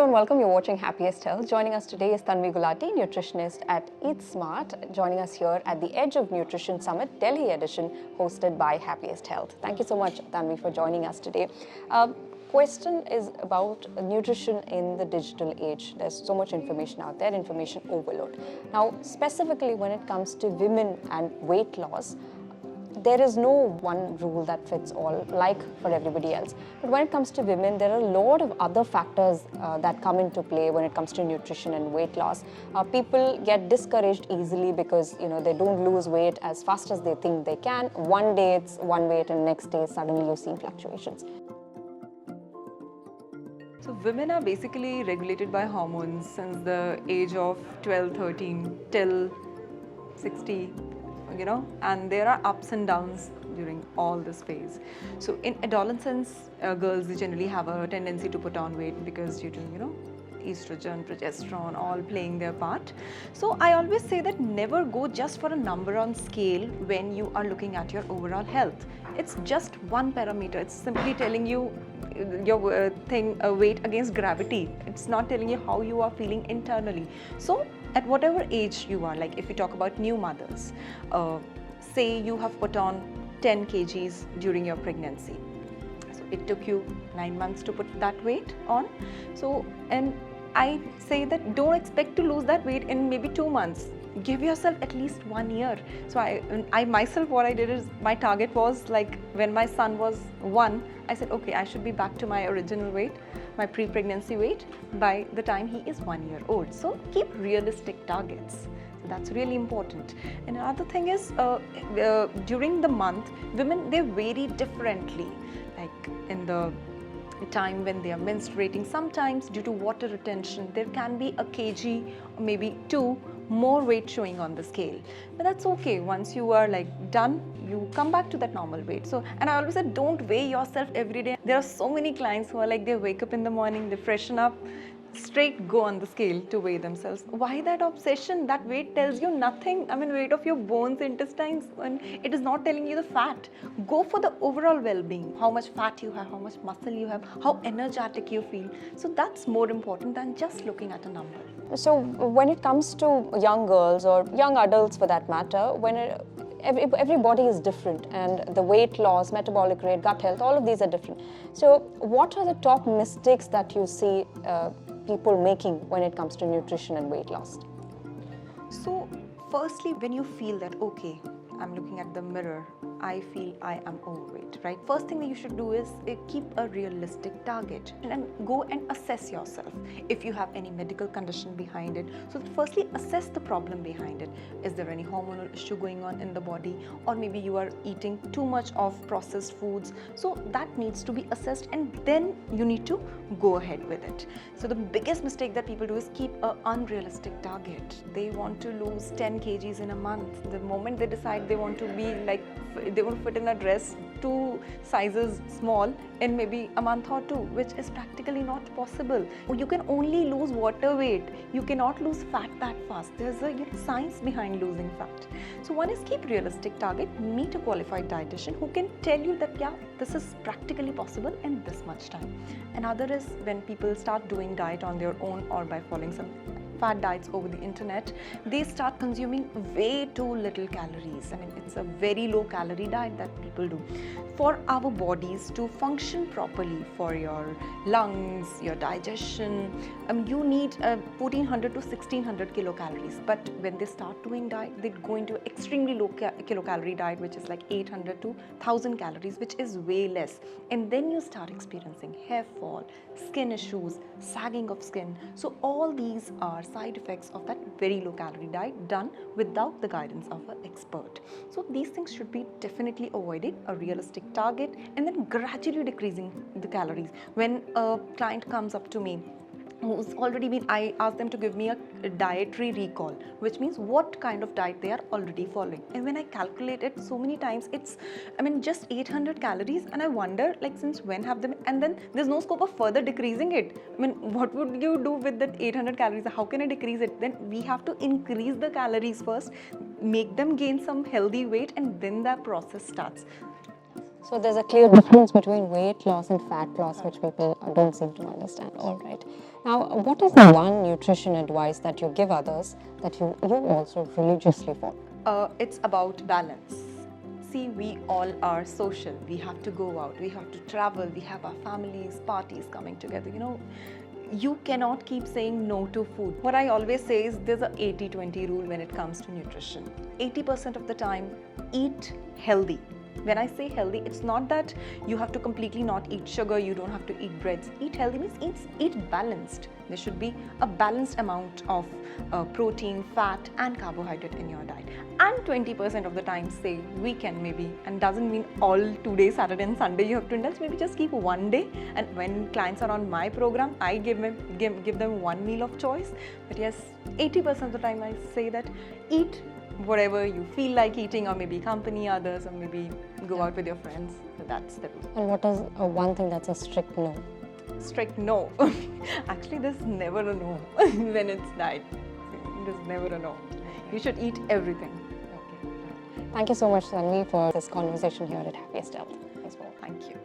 and welcome. You're watching Happiest Health. Joining us today is Tanvi Gulati, nutritionist at Eat Smart, joining us here at the Edge of Nutrition Summit, Delhi edition, hosted by Happiest Health. Thank you so much, Tanvi, for joining us today. Question is about nutrition in the digital age. There's so much information out there, information overload. Now, specifically when it comes to women and weight loss, there is no one rule that fits all, like for everybody else. But when it comes to women, there are a lot of other factors that come into play when it comes to nutrition and weight loss. People get discouraged easily because they don't lose weight as fast as they think they can. One day it's one weight and next day suddenly you're seeing fluctuations. So women are basically regulated by hormones since the age of 12, 13 till 60. And there are ups and downs during all this phase. So in adolescence, girls generally have a tendency to put on weight because due to estrogen, progesterone, all playing their part. So I always say that never go just for a number on scale when you are looking at your overall health. It's just one parameter. It's simply telling you your weight against gravity. It's not telling you how you are feeling internally. So at whatever age you are, like if we talk about new mothers, say you have put on 10 kgs during your pregnancy. So it took you 9 months to put that weight on. So, and I say that don't expect to lose that weight in maybe 2 months. Give yourself at least 1 year. So I myself, what I did is, my target was like when my son was 1, I said, okay, I should be back to my original weight, my pre-pregnancy weight by the time he is 1 year old. So keep realistic targets. So that's really important. And another thing is, during the month, women, they vary differently. Like in the time when they are menstruating, sometimes due to water retention, there can be a kg or maybe 2 more weight showing on the scale. But that's okay. Once you are done, you come back to that normal weight. So, and I always said, don't weigh yourself every day. There are so many clients who are they wake up in the morning, they freshen up, straight go on the scale to weigh themselves. Why that obsession? That weight tells you nothing. I mean, weight of your bones, intestines, and it is not telling you the fat. Go for the overall well-being. How much fat you have, how much muscle you have, how energetic you feel. So that's more important than just looking at a number. So when it comes to young girls or young adults for that matter, every body is different, and the weight loss, metabolic rate, gut health, all of these are different. So what are the top mistakes that you see people making when it comes to nutrition and weight loss? So firstly, when you feel that, okay, I'm looking at the mirror, I feel I am overweight, right? First thing that you should do is keep a realistic target and go and assess yourself if you have any medical condition behind it. So firstly, assess the problem behind it. Is there any hormonal issue going on in the body, or maybe you are eating too much of processed foods? So that needs to be assessed, and then you need to go ahead with it. So the biggest mistake that people do is keep an unrealistic target. They want to lose 10 kgs in a month. The moment they decide they want to be they want to fit in a dress 2 sizes small in maybe a month or 2, which is practically not possible. You can only lose water weight. You cannot lose fat that fast. There's a science behind losing fat. So one is keep realistic target, meet a qualified dietitian who can tell you that this is practically possible in this much time. Another is when people start doing diet on their own or by following some fad diets over the internet, they start consuming way too little calories. I mean, it's a very low calorie diet that people do. For our bodies to function properly, for your lungs, your digestion, you need 1400 to 1600 kilocalories. But when they start doing diet, they go into extremely low kilocalorie diet, which is like 800 to 1000 calories, which is way less. And then you start experiencing hair fall, skin issues, sagging of skin. So all these are side effects of that very low calorie diet done without the guidance of an expert. So these things should be definitely avoided, a realistic target, and then gradually decreasing the calories. When a client comes up to me who's already been, I ask them to give me a dietary recall, which means what kind of diet they are already following. And when I calculate it so many times, it's, just 800 calories, and I wonder, since when have them, and then there's no scope of further decreasing it. What would you do with that 800 calories? How can I decrease it? Then we have to increase the calories first, make them gain some healthy weight, and then that process starts. So there's a clear difference between weight loss and fat loss, which people don't seem to understand. All right. Now, what is the one nutrition advice that you give others that you also religiously follow? It's about balance. See, we all are social. We have to go out, we have to travel, we have our families, parties coming together. You cannot keep saying no to food. What I always say is there's a 80-20 rule when it comes to nutrition. 80% of the time, eat healthy. When I say healthy, it's not that you have to completely not eat sugar, you don't have to eat breads. Eat healthy means eat balanced. There should be a balanced amount of protein, fat and carbohydrate in your diet. And 20% of the time say weekend maybe, and doesn't mean all 2 days, Saturday and Sunday you have to indulge. Maybe just keep one day, and when clients are on my program, I give them one meal of choice. But yes, 80% of the time I say that eat whatever you feel like eating, or maybe accompany others, or maybe go out with your friends. So that's the rule. And what is one thing that's a strict no? Strict no. Actually, there's never a no when it's diet. There's never a no. You should eat everything. Okay. Thank you so much, Tanvi, for this conversation here at Happiest Health. Thanks for Thank you.